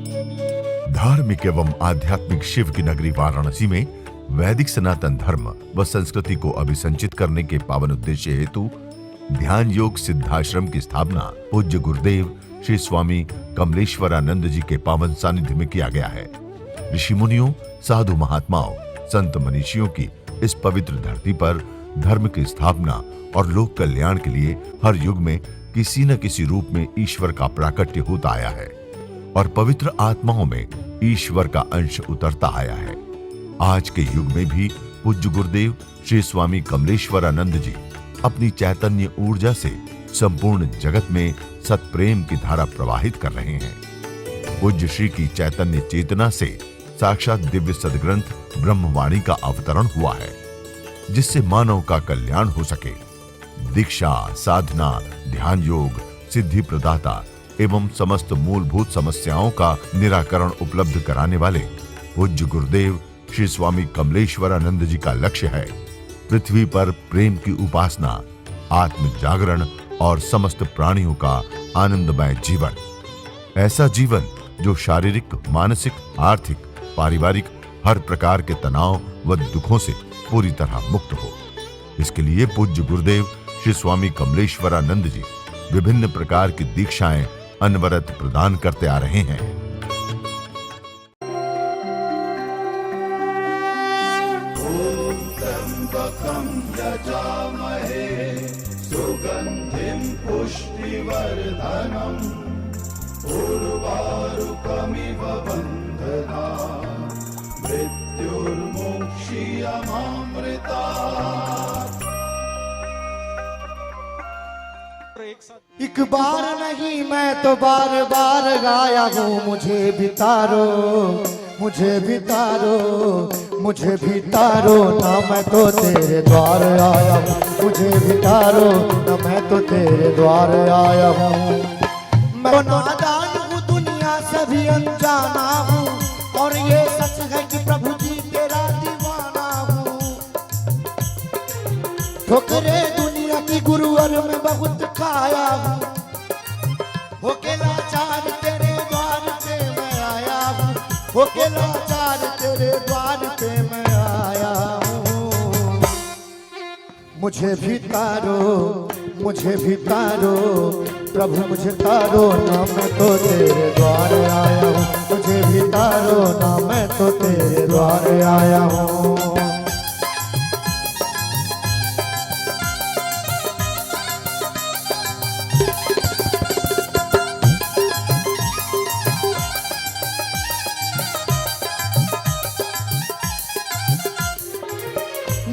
धार्मिक एवं आध्यात्मिक शिव की नगरी वाराणसी में वैदिक सनातन धर्म व संस्कृति को अभिसंचित करने के पावन उद्देश्य हेतु ध्यान योग सिद्धाश्रम की स्थापना पूज्य गुरुदेव श्री स्वामी कमलेश्वरानंद जी के पावन सानिध्य में किया गया है। ऋषि मुनियों, साधु महात्माओं, संत मनीषियों की इस पवित्र धरती पर धर्म की स्थापना और लोक कल्याण के लिए हर युग में किसी न किसी रूप में ईश्वर का प्राकट्य होता आया है और पवित्र आत्माओं में ईश्वर का अंश उतरता आया है। आज के युग में भी पूज्य गुरुदेव श्री स्वामी कमलेश्वरानंद जी अपनी चैतन्य ऊर्जा से संपूर्ण जगत में सत्प्रेम की धारा प्रवाहित कर रहे हैं। पूज्य श्री की चैतन्य चेतना से साक्षात दिव्य सदग्रंथ ब्रह्मवाणी का अवतरण हुआ है, जिससे मानव का कल्याण हो सके। दीक्षा, साधना, ध्यान योग, सिद्धि प्रदाता एवं समस्त मूलभूत समस्याओं का निराकरण उपलब्ध कराने वाले पूज्य गुरुदेव श्री स्वामी कमलेश्वरानंद जी का लक्ष्य है पृथ्वी पर प्रेम की उपासना, आत्म जागरण और समस्त प्राणियों का आनंदमय जीवन। ऐसा जीवन जो शारीरिक, मानसिक, आर्थिक, पारिवारिक हर प्रकार के तनाव व दुखों से पूरी तरह मुक्त हो। इसके लिए पूज्य गुरुदेव श्री स्वामी कमलेश्वरानंद जी विभिन्न प्रकार की दीक्षाएं अनवरत प्रदान करते आ रहे हैं। ओम त्र्यंबकं यजामहे सुगंधिं पुष्टिवर्धनम् उर्वारुकमिव बन्धनात् मृत्युर्मुक्षीयमामृतात्। एक बार नहीं मैं तो बार बार गाया हूँ, मुझे भी तारो, मुझे भी तारो, मुझे भी तारो ना, मैं तो तेरे द्वार आया हूँ। मुझे भी तारो ना, मैं तो तेरे द्वार आया हूँ। मैं नादान हूँ, दुनिया से भी अनजाना हूँ, और ये सच है कि प्रभु जी तेरा दीवाना हूँ। ठोकरे दुनिया की गुरुवर में बहुत खाया हूँ, होके लाचार तेरे द्वार पे मैं आया हूँ, होके लाचार तेरे द्वार पे मैं आया हूँ। मुझे भी तारो, मुझे भी तारो, प्रभु मुझे तारो ना, मैं तो तेरे द्वार आया हूँ। मुझे भी तारो ना, मैं तो तेरे द्वार आया हूँ।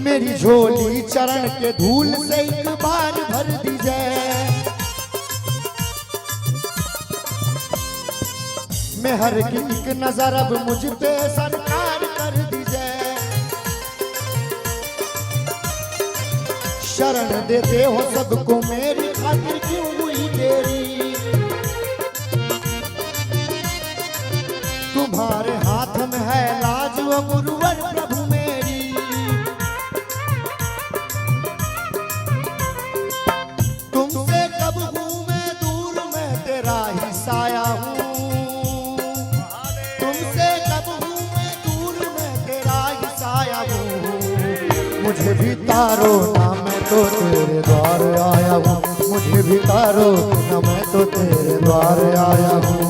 मेरी झोली चरण के धूल से एक बार भर दीजिए, मैं हर की एक नजर अब मुझ पे सरकार कर दीजिए। शरण देते हो सबको, मेरी खातिर क्यों हुई देरी? तुम्हारे हाथ में है लाज वो गुरुवर प्रभु मेरी। तुमसे कब हूँ मैं दूर, मैं तेरा ही साया हूँ। तुमसे कब हूँ मैं दूर, मैं तेरा ही साया हूँ। मुझे भी तारो ना, मैं तो तेरे द्वार आया हूँ। मुझे भी तारो ना, मैं तो तेरे द्वार आया हूँ।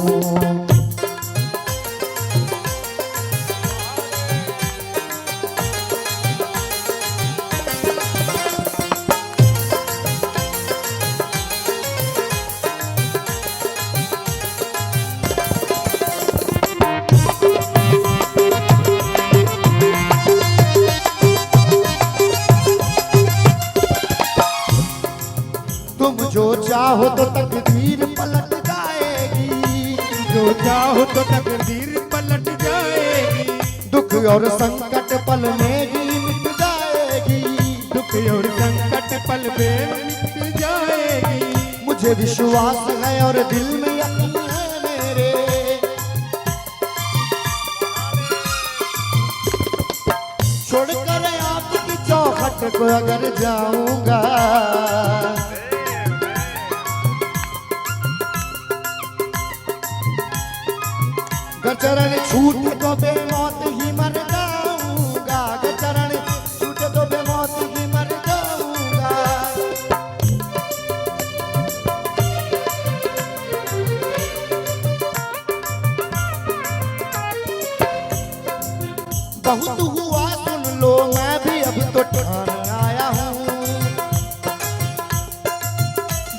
जो चाहो तो तकदीर पलट जाएगी, जो चाहो तो तकदीर पलट जाएगी। दुख और संकट पल में ही मिट जाएगी, दुख और संकट पल में मिट जाएगी। मुझे विश्वास है और दिल में यकीन है मेरे, छोड़कर आपकी चौखट को अगर जाऊंगा, चरण छूटे तो बेमौत ही मर जाऊंगा, चरण छूटे तो बेमौत ही मर जाऊंगा। बहुत हुआ सुन लो, मैं भी अब तो ठान आया हूँ।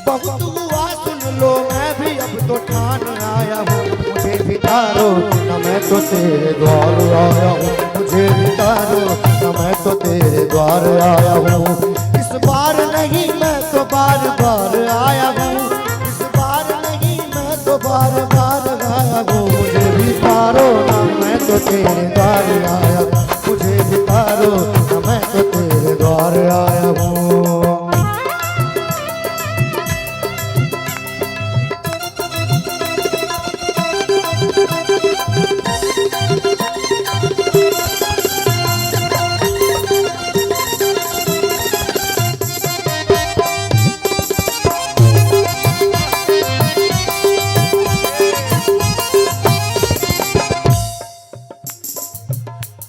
बहुत हुआ सुन लो, मैं भी अब तो ठान आया हूँ। मुझे बितारो न मैं तो तेरे द्वार आया हूँ, मुझे बितारो न मैं तो तेरे द्वार आया हूँ। इस बार नहीं मैं तो बार बार आया हूँ, इस बार नहीं मैं तो बार बार आया हूँ। मुझे बितारो न मैं तो तेरे द्वार आया हूँ, मुझे बितारो न मैं तो तेरे द्वार आया हूँ।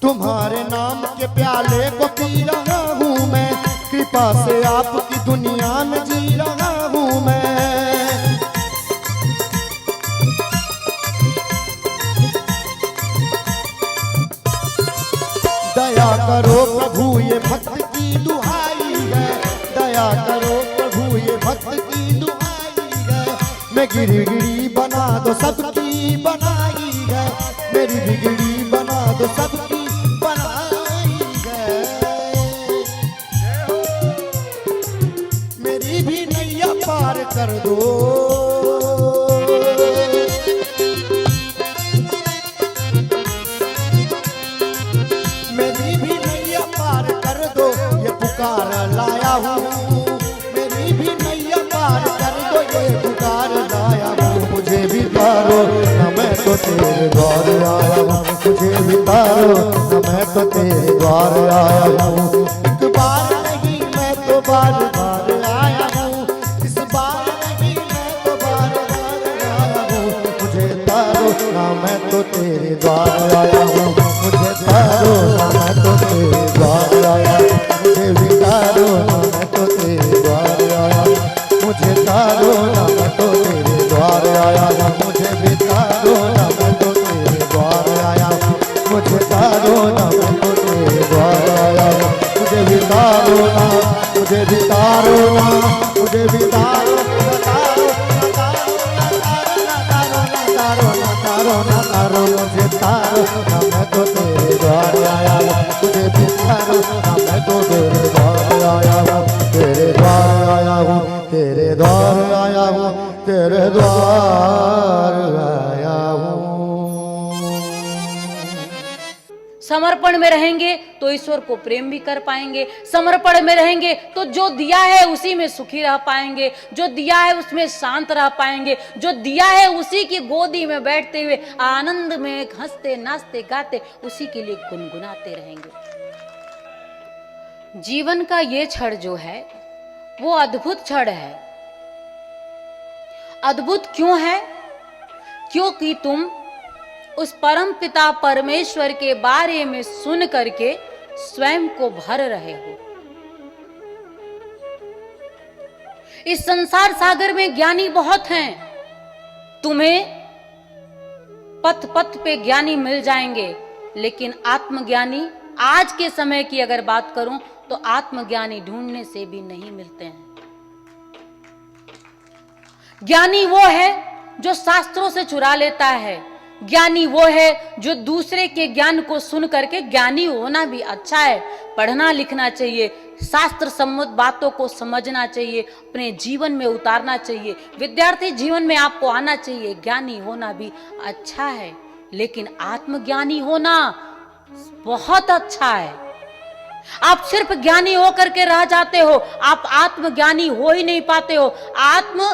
तुम्हारे नाम के प्याले को पी रहा हूँ मैं, कृपा से आपकी दुनिया में जी रहा हूँ मैं। दया करो प्रभु ये भक्त की दुहाई है, दया करो प्रभु ये भक्त की दुहाई है। मैं गिरी बना दो सबकी बनाई है, मेरी बिगड़ी बना दो सबकी बनाई है। मेरी भी नैया पार कर दो, मेरी भी नैया पार कर दो, ये पुकार लाया हूँ। मेरी भी नैया पार कर दो, ये पुकार लाया हूँ। मुझे भी तारो न मैं तो तेरे द्वार आया हूँ, मुझे भी तारो न मैं तो तेरे द्वार आया हूँ। एक बार नहीं मैं तो बार बार आया हूँ, इस बार नहीं मैं तो बार बार आया हूँ। मुझे तारो न मैं तो तेरे द्वार आया हूँ, मुझे तारो न मैं तो तेरे द्वार आया हूँ। मुझे भी तारो न मैं तो तेरे द्वार आया हूँ, मुझे तारो न मैं तो तेरे द्वार आया हूँ। मुझे भी तारो न मैं तो तेरे द्वार आया हूँ, मुझे तारो न मैं तो तेरे द्वार आया हूँ। मुझे भी तारो न, मुझे भी तारो न, मुझे भी तारो न, तारो न, तारो न, तारो न, तारो न, तारो न, मुझे तारो न मैं तो तेरे द्वार आया हूँ। मुझे भी तारो न मैं तो तेरे द्वार आया हूँ, तेरे द्वार आया हूँ, तेरे द्वार आया हूँ, तेरे द्वार आया हूँ। समर्पण में रहेंगे तो ईश्वर को प्रेम भी कर पाएंगे, समर्पण में रहेंगे तो जो दिया है उसी में सुखी रह पाएंगे, जो दिया है उसमें शांत रह पाएंगे, जो दिया है उसी की गोदी में बैठते हुए आनंद में हंसते नाचते गाते उसी के लिए गुनगुनाते रहेंगे। जीवन का ये क्षण जो है वो अद्भुत क्षण है। अद्भुत क्यों है? क्योंकि तुम उस परम पिता परमेश्वर के बारे में सुन करके स्वयं को भर रहे हो। इस संसार सागर में ज्ञानी बहुत हैं, तुम्हें पथ पथ पे ज्ञानी मिल जाएंगे, लेकिन आत्मज्ञानी आज के समय की अगर बात करूं तो आत्मज्ञानी ढूंढने से भी नहीं मिलते हैं। ज्ञानी वो है जो शास्त्रों से चुरा लेता है, ज्ञानी वो है जो दूसरे के ज्ञान को सुन करके, ज्ञानी होना भी अच्छा है, पढ़ना लिखना चाहिए, शास्त्र सम्मत बातों को समझना चाहिए, अपने जीवन में उतारना चाहिए, विद्यार्थी जीवन में आपको आना चाहिए, ज्ञानी होना भी अच्छा है, लेकिन आत्मज्ञानी होना बहुत अच्छा है। आप सिर्फ ज्ञानी होकर के रह जाते हो, आप आत्मज्ञानी हो ही नहीं पाते हो। आत्म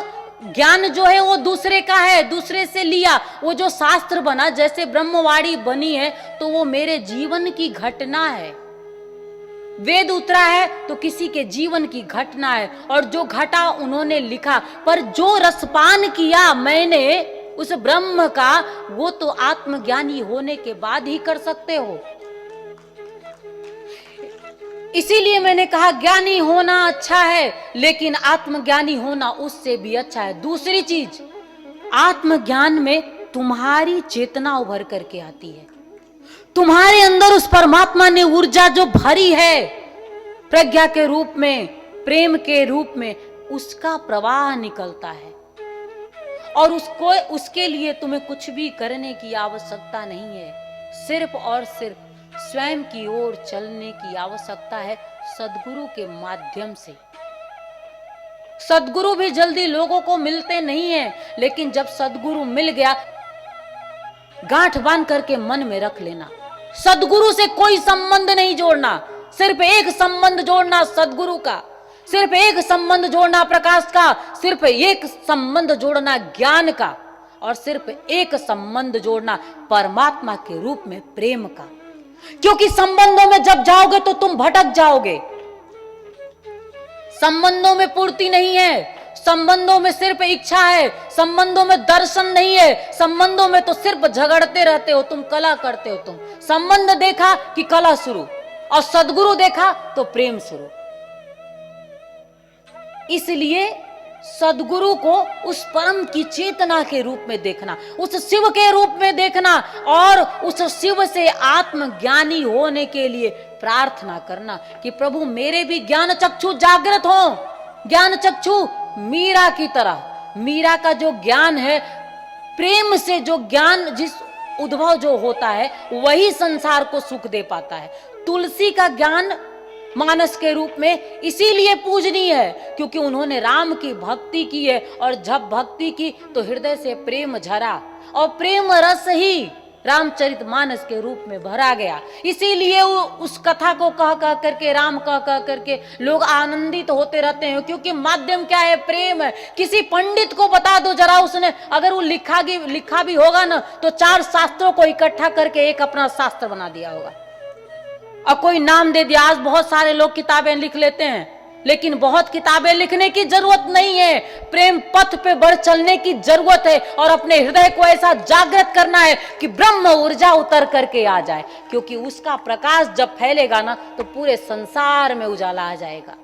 ज्ञान जो है वो दूसरे का है, दूसरे से लिया। वो जो शास्त्र बना, जैसे ब्रह्मवाणी बनी है, तो वो मेरे जीवन की घटना है। वेद उतरा है तो किसी के जीवन की घटना है, और जो घटा उन्होंने लिखा, पर जो रसपान किया मैंने उस ब्रह्म का, वो तो आत्मज्ञानी होने के बाद ही कर सकते हो। इसीलिए मैंने कहा ज्ञानी होना अच्छा है, लेकिन आत्मज्ञानी होना उससे भी अच्छा है। दूसरी चीज, आत्मज्ञान में तुम्हारी चेतना उभर करके आती है। तुम्हारे अंदर उस परमात्मा ने ऊर्जा जो भरी है, प्रज्ञा के रूप में, प्रेम के रूप में, उसका प्रवाह निकलता है। और उसके लिए तुम्हें कुछ भी करने की आवश्यकता नहीं है, सिर्फ और सिर्फ स्वयं की ओर चलने की आवश्यकता है, सद्गुरु के माध्यम से। सद्गुरु भी जल्दी लोगों को मिलते नहीं हैं, लेकिन जब सद्गुरु मिल गया, गांठ बांध करके मन में रख लेना। सद्गुरु से कोई संबंध नहीं जोड़ना, सिर्फ एक संबंध जोड़ना सद्गुरु का, सिर्फ एक संबंध जोड़ना प्रकाश का, सिर्फ एक संबंध जोड़ना ज्ञान का, और सिर्फ एक संबंध जोड़ना परमात्मा के रूप में प्रेम का। क्योंकि संबंधों में जब जाओगे तो तुम भटक जाओगे। संबंधों में पूर्ति नहीं है, संबंधों में सिर्फ इच्छा है, संबंधों में दर्शन नहीं है, संबंधों में तो सिर्फ झगड़ते रहते हो, तुम कला करते हो। तुम संबंध देखा कि कला शुरू, और सद्गुरु देखा तो प्रेम शुरू। इसलिए सद्गुरु को उस परम की चेतना के रूप में देखना, उस शिव के रूप में देखना, और उस शिव से आत्मज्ञानी होने के लिए प्रार्थना करना कि प्रभु मेरे भी ज्ञान चक्षु जागृत हो। ज्ञान चक्षु मीरा की तरह, मीरा का जो ज्ञान है, प्रेम से जो ज्ञान, जिस उद्भव जो होता है, वही संसार को सुख दे पाता है। तुलसी का ज्ञान मानस के रूप में इसीलिए पूजनीय है क्योंकि उन्होंने राम की भक्ति की है, और जब भक्ति की तो हृदय से प्रेम झरा, और प्रेम रस ही रामचरितमानस के रूप में भरा गया। इसीलिए उस कथा को कह कह करके, राम कह कह करके लोग आनंदित होते रहते हैं, क्योंकि माध्यम क्या है? प्रेम है। किसी पंडित को बता दो जरा, उसने अगर वो लिखा भी होगा ना, तो 4 शास्त्रों को इकट्ठा करके एक अपना शास्त्र बना दिया होगा, और कोई नाम दे दिया। आज बहुत सारे लोग किताबें लिख लेते हैं, लेकिन बहुत किताबें लिखने की जरूरत नहीं है। प्रेम पथ पे बढ़ चलने की जरूरत है, और अपने हृदय को ऐसा जागृत करना है कि ब्रह्म ऊर्जा उतर करके आ जाए, क्योंकि उसका प्रकाश जब फैलेगा ना, तो पूरे संसार में उजाला आ जाएगा।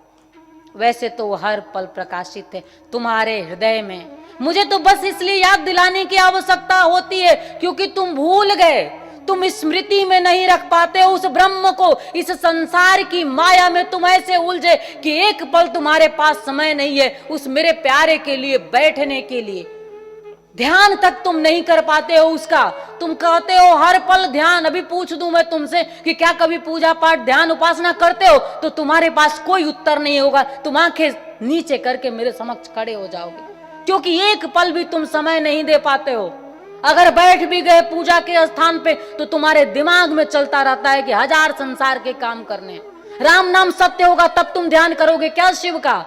वैसे तो वो हर पल प्रकाशित है तुम्हारे हृदय में। मुझे तो बस इसलिए याद दिलाने की आवश्यकता होती है क्योंकि तुम भूल गए, तुम स्मृति में नहीं रख पाते हो उस ब्रह्म को। इस संसार की माया में तुम ऐसे उलझे कि एक पल तुम्हारे पास समय नहीं है उस मेरे प्यारे के लिए बैठने के लिए। ध्यान तक तुम नहीं कर पाते हो उसका। तुम कहते हो हर पल ध्यान। अभी पूछ दूं मैं तुमसे कि क्या कभी पूजा पाठ ध्यान उपासना करते हो, तो तुम्हारे पास कोई उत्तर नहीं होगा। तुम आंखें नीचे करके मेरे समक्ष खड़े हो जाओगे, क्योंकि एक पल भी तुम समय नहीं दे पाते हो। अगर बैठ भी गए पूजा के स्थान पे, तो तुम्हारे दिमाग में चलता रहता है कि 1000 संसार के काम करने। राम नाम सत्य होगा तब तुम ध्यान करोगे क्या शिव का?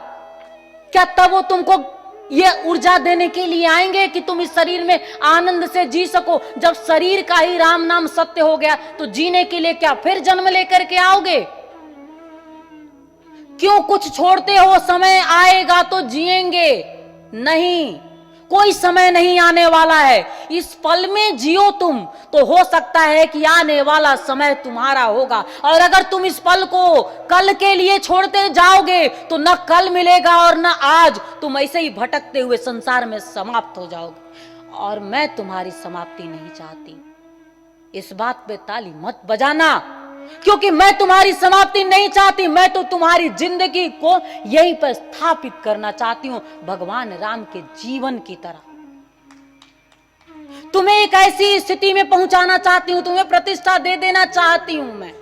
क्या तब वो तुमको ये ऊर्जा देने के लिए आएंगे कि तुम इस शरीर में आनंद से जी सको? जब शरीर का ही राम नाम सत्य हो गया, तो जीने के लिए क्या फिर जन्म लेकर के आओगे? क्यों कुछ छोड़ते हो? समय आएगा तो जिएंगे। नहीं, कोई समय नहीं आने वाला है। इस पल में जियो तुम, तो हो सकता है कि आने वाला समय तुम्हारा होगा। और अगर तुम इस पल को कल के लिए छोड़ते जाओगे, तो न कल मिलेगा और न आज। तुम ऐसे ही भटकते हुए संसार में समाप्त हो जाओगे, और मैं तुम्हारी समाप्ति नहीं चाहती। इस बात पे ताली मत बजाना, क्योंकि मैं तुम्हारी समाप्ति नहीं चाहती। मैं तो तुम्हारी जिंदगी को यहीं पर स्थापित करना चाहती हूं, भगवान राम के जीवन की तरह। तुम्हें एक ऐसी स्थिति में पहुंचाना चाहती हूं, तुम्हें प्रतिष्ठा दे देना चाहती हूं मैं।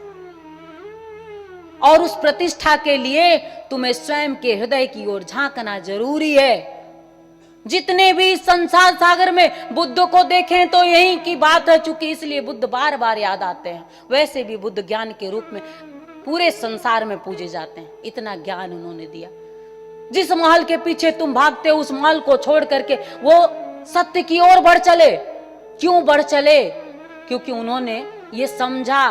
और उस प्रतिष्ठा के लिए तुम्हें स्वयं के हृदय की ओर झांकना जरूरी है। जितने भी संसार सागर में बुद्ध को देखें तो यही की बात है, चूंकि इसलिए बुद्ध बार बार याद आते हैं। वैसे भी बुद्ध ज्ञान के रूप में पूरे संसार में पूजे जाते हैं। इतना ज्ञान उन्होंने दिया। जिस महल के पीछे तुम भागते हो, उस महल को छोड़ करके वो सत्य की ओर बढ़ चले। क्यों बढ़ चले? क्योंकि उन्होंने ये समझा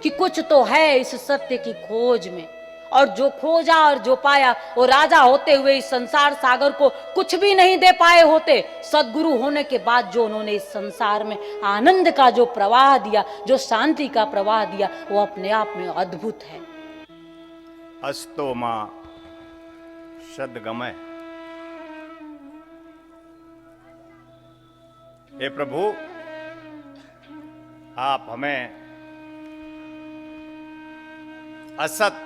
कि कुछ तो है इस सत्य की खोज में, और जो खोजा और जो पाया, वो राजा होते हुए इस संसार सागर को कुछ भी नहीं दे पाए होते। सद्गुरु होने के बाद जो उन्होंने इस संसार में आनंद का जो प्रवाह दिया, जो शांति का प्रवाह दिया, वो अपने आप में अद्भुत है। अस्तो मां सद्गमय। हे प्रभु, आप हमें असत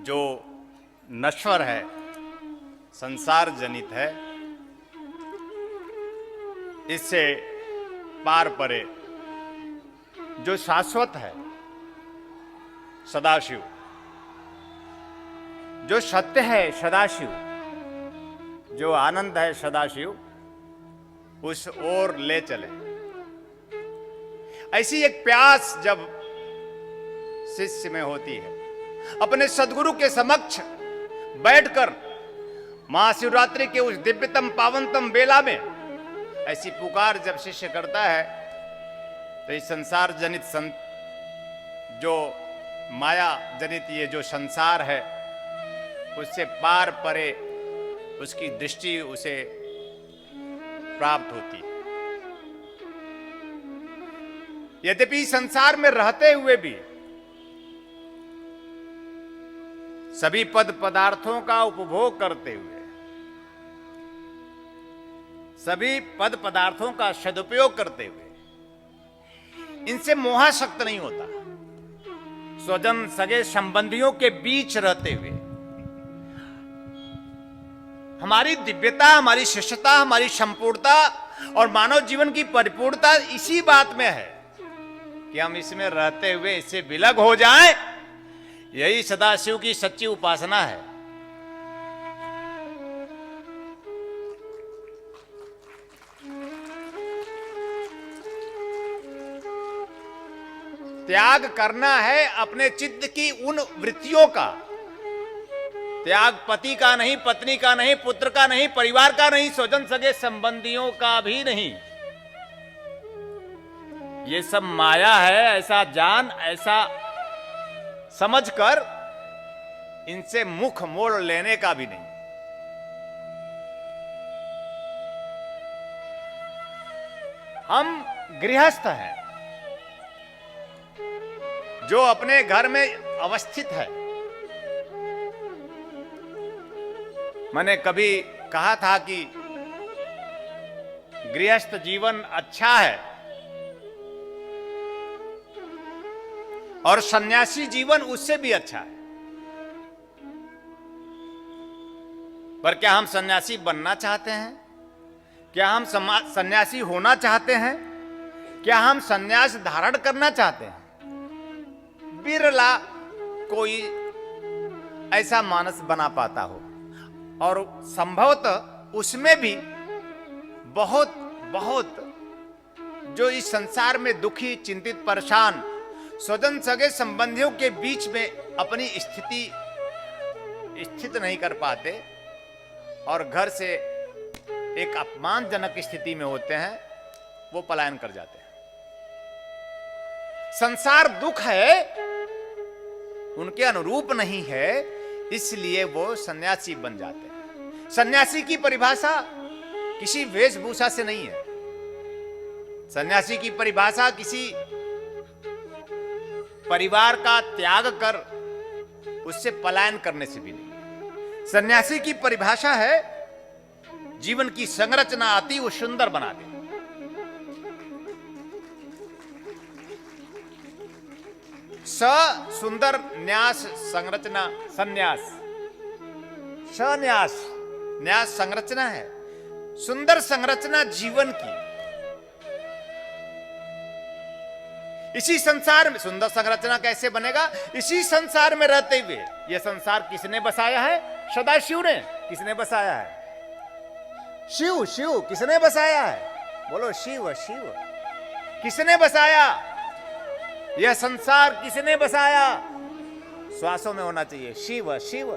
जो नश्वर है, संसार जनित है, इससे पार परे जो शाश्वत है, सदाशिव, जो सत्य है सदाशिव, जो आनंद है सदाशिव, उस ओर ले चले। ऐसी एक प्यास जब शिष्य में होती है, अपने सदगुरु के समक्ष बैठकर महाशिवरात्रि के उस दिव्यतम पावनतम बेला में ऐसी पुकार जब शिष्य करता है, तो इस संसार जनित जो माया जनित ये जो संसार है, उससे पार परे उसकी दृष्टि उसे प्राप्त होती है। यद्यपि संसार में रहते हुए भी सभी पद पदार्थों का उपभोग करते हुए, सभी पद पदार्थों का सदुपयोग करते हुए इनसे मोहासक्त नहीं होता। स्वजन सगे संबंधियों के बीच रहते हुए हमारी दिव्यता, हमारी शिष्यता, हमारी संपूर्णता और मानव जीवन की परिपूर्णता इसी बात में है कि हम इसमें रहते हुए इससे विलग हो जाएं। यही सदाशिव की सच्ची उपासना है। त्याग करना है अपने चित्त की उन वृत्तियों का। त्याग पति का नहीं, पत्नी का नहीं, पुत्र का नहीं, परिवार का नहीं, स्वजन सगे संबंधियों का भी नहीं। ये सब माया है, ऐसा जान, ऐसा समझकर इनसे मुख मोड़ लेने का भी नहीं। हम गृहस्थ हैं जो अपने घर में अवस्थित है। मैंने कभी कहा था कि गृहस्थ जीवन अच्छा है और सन्यासी जीवन उससे भी अच्छा है। पर क्या हम सन्यासी बनना चाहते हैं? क्या हम सन्यासी होना चाहते हैं? क्या हम सन्यास धारण करना चाहते हैं? बिरला कोई ऐसा मानस बना पाता हो, और संभवतः उसमें भी बहुत बहुत जो इस संसार में दुखी, चिंतित, परेशान स्वजन सगे संबंधियों के बीच में अपनी स्थिति स्थित नहीं कर पाते और घर से एक अपमानजनक स्थिति में होते हैं, वो पलायन कर जाते हैं। संसार दुख है, उनके अनुरूप नहीं है, इसलिए वो सन्यासी बन जाते हैं। सन्यासी की परिभाषा किसी वेशभूषा से नहीं है। सन्यासी की परिभाषा किसी परिवार का त्याग कर उससे पलायन करने से भी नहीं। सन्यासी की परिभाषा है जीवन की संरचना अति सुंदर बना दे। सुंदर न्यास संरचना सन्यास, सन्यास न्यास संरचना है। सुंदर संरचना जीवन की। इसी संसार में सुंदर संरचना कैसे बनेगा? इसी संसार में रहते हुए। यह संसार किसने बसाया है? सदाशिव ने। किसने बसाया है? शिव। शिव किसने बसाया है? बोलो शिव। शिव किसने बसाया? यह संसार किसने बसाया? श्वासों में होना चाहिए शिव शिव।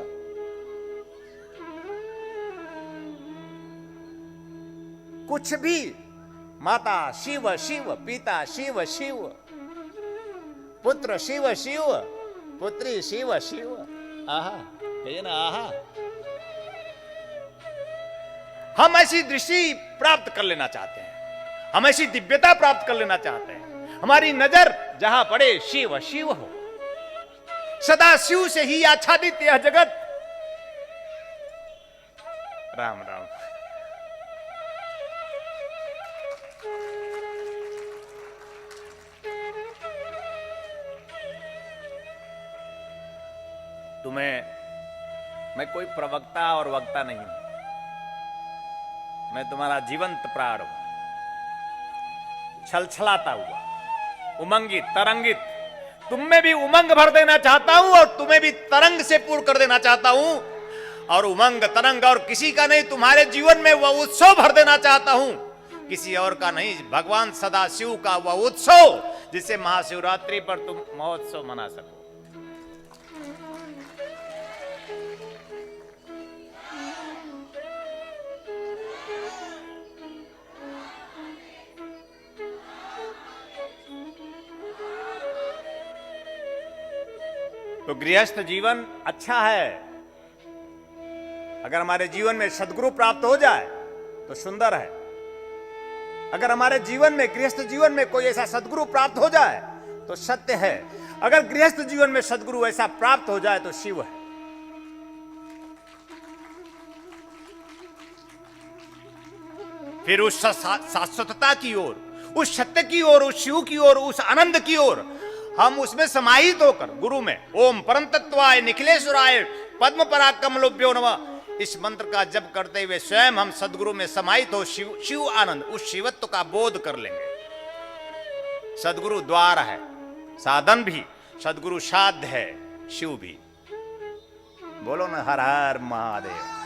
कुछ भी, माता शिव शिव, पिता शिव शिव, पुत्र शिव शिव, पुत्री शिव शिव, आहा, कहिए ना आहा। हम ऐसी दृष्टि प्राप्त कर लेना चाहते हैं, हम ऐसी दिव्यता प्राप्त कर लेना चाहते हैं, हमारी नजर जहां पड़े शिव शिव हो, सदा शिव से ही आच्छादित यह जगत। राम राम। तुम्हें मैं कोई प्रवक्ता और वक्ता नहीं हूं, मैं तुम्हारा जीवंत प्राण हूं, छलछलाता हुआ, उमंगित तरंगित, तुम में भी उमंग भर देना चाहता हूं और तुम्हें भी तरंग से पूर्ण कर देना चाहता हूं। और उमंग तरंग और किसी का नहीं, तुम्हारे जीवन में वह उत्सव भर देना चाहता हूं, किसी और का नहीं, भगवान सदाशिव का वह उत्सव जिसे महाशिवरात्रि पर तुम महोत्सव मना सको। तो गृहस्थ जीवन अच्छा है, अगर हमारे जीवन में सद्गुरु प्राप्त हो जाए तो सुंदर है। अगर हमारे जीवन में, गृहस्थ जीवन में कोई ऐसा सद्गुरु प्राप्त हो जाए तो सत्य है। अगर गृहस्थ जीवन में सद्गुरु ऐसा प्राप्त हो जाए तो शिव है। फिर उस शाश्वतता की ओर, उस सत्य की ओर, उस शिव की ओर, उस आनंद की ओर हम उसमें समाहित होकर गुरु में ओम परम तत्वाय निखिलेश्वराय पद्म पराकमलोभ्यो नमः इस मंत्र का जप करते हुए स्वयं हम सदगुरु में समाहित हो शिव शिव आनंद, उस शिवत्व का बोध कर लेंगे। सदगुरु द्वार है, साधन भी, सदगुरु साध्य है, शिव भी। बोलो ना हर हर महादेव।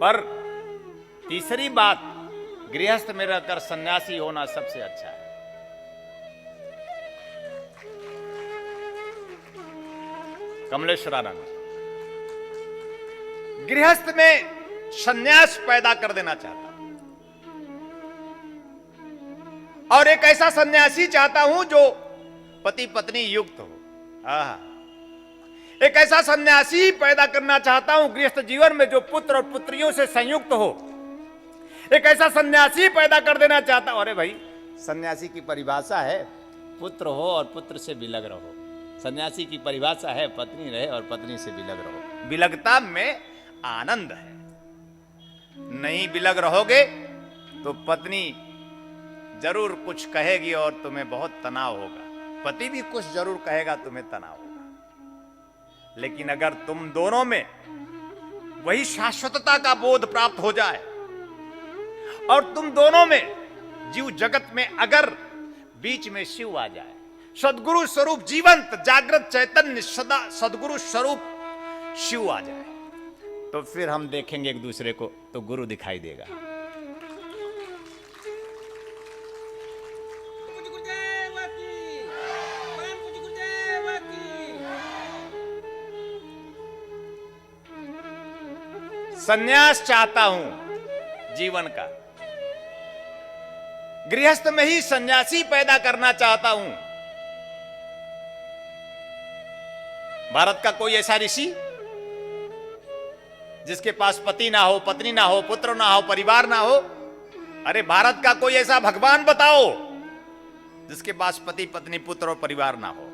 पर तीसरी बात, गृहस्थ में रहकर सन्यासी होना सबसे अच्छा है। कमलेश्वरानंद गृहस्थ में सन्यास पैदा कर देना चाहता हूं, और एक ऐसा सन्यासी चाहता हूं जो पति पत्नी युक्त हो। एक ऐसा सन्यासी पैदा करना चाहता हूं गृहस्थ जीवन में जो पुत्र और पुत्रियों से संयुक्त हो। एक ऐसा सन्यासी पैदा कर देना चाहता हूं। अरे भाई, सन्यासी की परिभाषा है पुत्र हो और पुत्र से विलग रहो। सन्यासी की परिभाषा है पत्नी रहे और पत्नी से विलग रहो। विलगता में आनंद है। नहीं विलग रहोगे तो पत्नी जरूर कुछ कहेगी और तुम्हें बहुत तनाव होगा, पति भी कुछ जरूर कहेगा, तुम्हें तनाव होगा। लेकिन अगर तुम दोनों में वही शाश्वतता का बोध प्राप्त हो जाए और तुम दोनों में, जीव जगत में अगर बीच में शिव आ जाए, सदगुरु स्वरूप जीवंत जागृत चैतन्य सदा सदगुरु स्वरूप शिव आ जाए, तो फिर हम देखेंगे एक दूसरे को तो गुरु दिखाई देगा। सन्यास चाहता हूं जीवन का, गृहस्थ में ही सन्यासी पैदा करना चाहता हूं। भारत का कोई ऐसा ऋषि जिसके पास पति ना हो, पत्नी ना हो, पुत्र ना हो, परिवार ना हो? अरे भारत का कोई ऐसा भगवान बताओ जिसके पास पति पत्नी पुत्र और परिवार ना हो?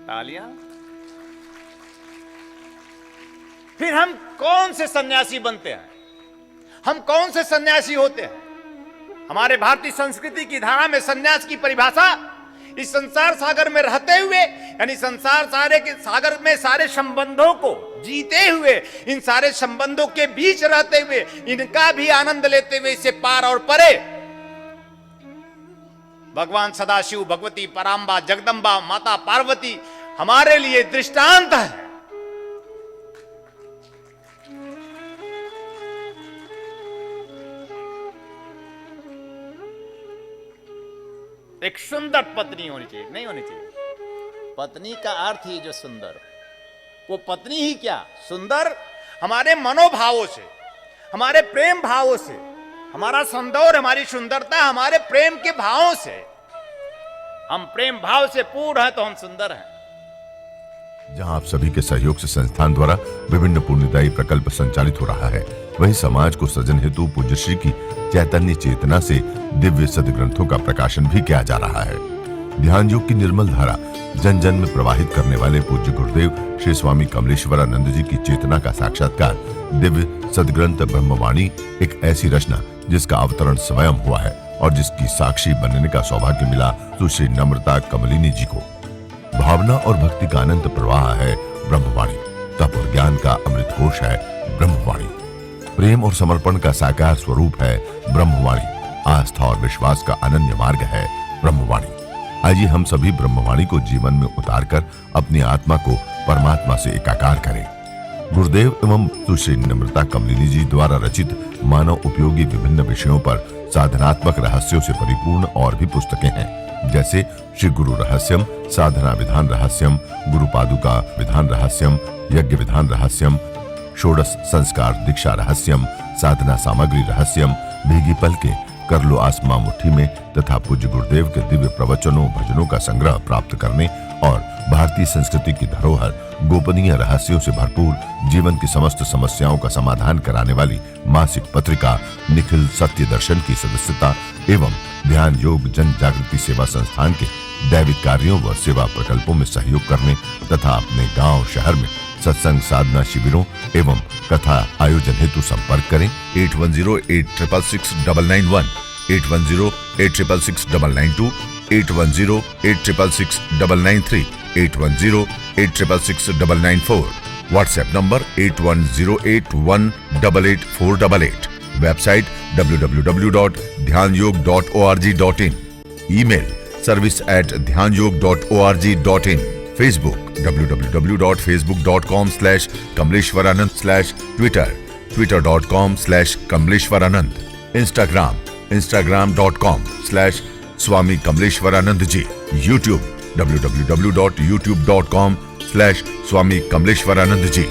तालियां। फिर हम कौन से सन्यासी बनते हैं? हम कौन से सन्यासी होते हैं? हमारे भारतीय संस्कृति की धारा में सन्यास की परिभाषा इस संसार सागर में रहते हुए, यानी संसार सारे के सागर में सारे संबंधों को जीते हुए, इन सारे संबंधों के बीच रहते हुए, इनका भी आनंद लेते हुए, इससे पार और परे भगवान सदाशिव, भगवती पराम्बा, जगदम्बा, माता पार्वती हमारे लिए दृष्टांत है। एक सुंदर पत्नी होनी चाहिए, नहीं होनी चाहिए। पत्नी का अर्थ ही जो सुंदर, वो पत्नी ही क्या सुंदर, हमारे मनोभावों से, हमारे प्रेम भावों से, हमारा सौंदर्य, हमारी सुंदरता हमारे प्रेम के भावों से। हम प्रेम भाव से पूर्ण हैं तो हम सुंदर हैं। जहां आप सभी के सहयोग से संस्थान द्वारा विभिन्न पुण्यदायी प्रकल्प संचालित हो रहा है, वहीं समाज को सृजन हेतु पूज्य श्री की चैतन्य चेतना से दिव्य सदग्रंथों का प्रकाशन भी किया जा रहा है। ध्यान योग की निर्मल धारा जन जन में प्रवाहित करने वाले पूज्य गुरुदेव श्री स्वामी कमलेश्वरानंद जी की चेतना का साक्षात्कार दिव्य सदग्रंथ ब्रह्मवाणी एक ऐसी रचना जिसका अवतरण स्वयं हुआ है और जिसकी साक्षी बनने का सौभाग्य मिला सुश्री नम्रता कमलिनी जी को। भावना और भक्ति का अनंत प्रवाह है ब्रह्मवाणी, तप और ज्ञान का अमृत कोश है ब्रह्मवाणी, प्रेम और समर्पण का साकार स्वरूप है ब्रह्मवाणी, आस्था और विश्वास का अनन्य मार्ग है ब्रह्मवाणी। आइए हम सभी ब्रह्मवाणी को जीवन में उतारकर अपनी आत्मा को परमात्मा से एकाकार करें। गुरुदेव एवं सुश्री नम्रता कमलिनी जी द्वारा रचित मानव उपयोगी विभिन्न विषयों पर साधनात्मक रहस्यों से परिपूर्ण और भी पुस्तकें हैं, जैसे श्री गुरु रहस्यम, साधना विधान रहस्यम, गुरु पादुका विधान रहस्यम, यज्ञ विधान रहस्यम, षोडश संस्कार दीक्षा रहस्यम, साधना सामग्री रहस्यम, भीगी पलके, कर लो आसमां मुट्ठी में तथा पूज्य गुरुदेव के दिव्य प्रवचनों भजनों का संग्रह प्राप्त करने और भारतीय संस्कृति की धरोहर गोपनीय रहस्यों से भरपूर जीवन की समस्त समस्याओं का समाधान कराने वाली मासिक पत्रिका निखिल सत्य दर्शन की सदस्यता एवं ध्यान योग जन जागृति सेवा संस्थान के दैविक कार्यों व सेवा प्रकल्पों में सहयोग करने तथा अपने गांव शहर में सत्संग साधना शिविरों एवं कथा आयोजन हेतु संपर्क करें 8108666991, 8108666992, 8108666993, 8108666994, व्हाट्सएप नंबर 8108188488, वेबसाइट www.dhyanयोग.org.in, ईमेल service@dhyanयोग.org.in, Facebook www.facebook.com/kamleshwaranand, Twitter twitter.com/kamleshwaranand, Instagram instagram.com/Swami Kamleshwaranand ji, YouTube www.youtube.com/Swami Kamleshwaranand ji।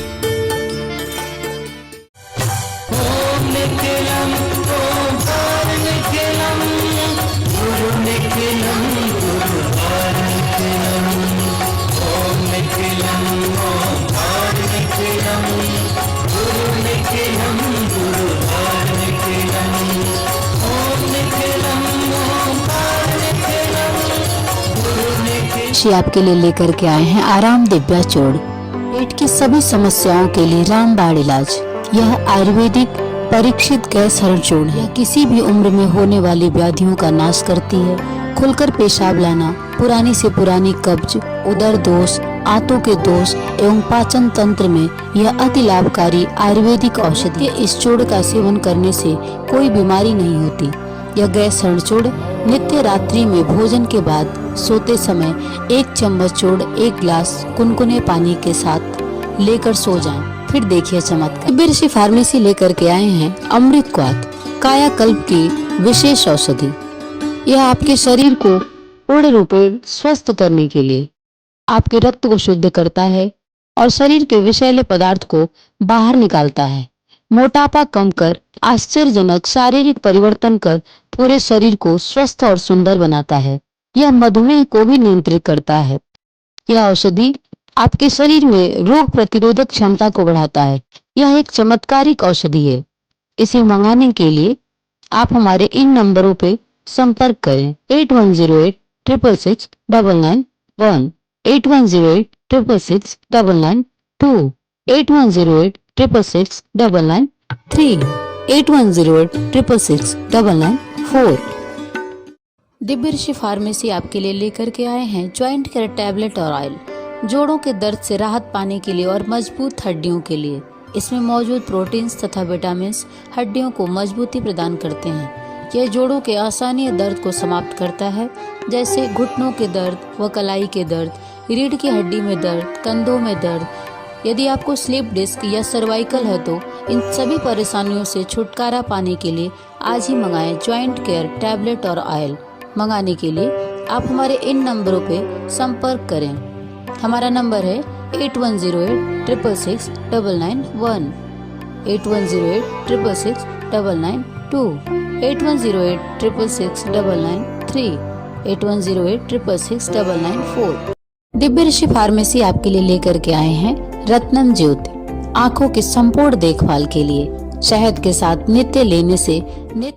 आपके लिए लेकर के आए हैं आराम दिव्या चूर्ण, पेट की सभी समस्याओं के लिए रामबाण इलाज। यह आयुर्वेदिक परीक्षित गैस हरण चूर्ण है। किसी भी उम्र में होने वाली व्याधियों का नाश करती है। खुलकर पेशाब लाना, पुरानी से पुरानी कब्ज, उदर दोष, आंतों के दोष एवं पाचन तंत्र में यह अति लाभकारी आयुर्वेदिक औषधि है। इस चूर्ण का सेवन करने से कोई बीमारी नहीं होती। यह गैस हरण चूर्ण नित्य रात्रि में भोजन के बाद सोते समय 1 चम्मच चूर्ण 1 गिलास कुनकुने पानी के साथ लेकर सो जाएं। फिर देखिए चमत्कार। ऋषि फार्मेसी लेकर के आए हैं अमृत क्वाथ, कायाकल्प की विशेष औषधि। यह आपके शरीर को पूर्ण रूप में स्वस्थ करने के लिए आपके रक्त को शुद्ध करता है और शरीर के विषैले पदार्थ को बाहर निकालता है। मोटापा कम कर आश्चर्यजनक शारीरिक परिवर्तन कर पूरे शरीर को स्वस्थ और सुंदर बनाता है। यह मधुमेह को भी नियंत्रित करता है। यह औषधि आपके शरीर में रोग प्रतिरोधक क्षमता को बढ़ाता है। यह एक चमत्कारिक औषधि है। इसे मंगाने के लिए आप हमारे इन नंबरों पे संपर्क करें 8108666991, 8108666992, 8108666993, 8108666994। दिव्य ऋषि फार्मेसी आपके लिए लेकर के आए हैं ज्वाइंट केयर टैबलेट और ऑयल, जोड़ों के दर्द से राहत पाने के लिए और मजबूत हड्डियों के लिए। इसमें मौजूद प्रोटीन्स तथा विटामिन्स हड्डियों को मजबूती प्रदान करते हैं। यह जोड़ों के असहनीय दर्द को समाप्त करता है, जैसे घुटनों के दर्द व कलाई के दर्द, रीढ़ की हड्डी में दर्द, कंधों में दर्द। यदि आपको स्लीप डिस्क या सर्वाइकल है तो इन सभी परेशानियों से छुटकारा पाने के लिए आज ही मंगाएं ज्वाइंट केयर टैबलेट और ऑयल। मंगाने के लिए आप हमारे इन नंबरों पे संपर्क करें। हमारा नंबर है 8108666991, 8108666992, 8108666993, 8108666994। दिव्य ऋषि फार्मेसी आपके लिए लेकर के आए हैं रत्नम ज्योति। आंखों की संपूर्ण देखभाल के लिए शहद के साथ नित्य लेने से नित्य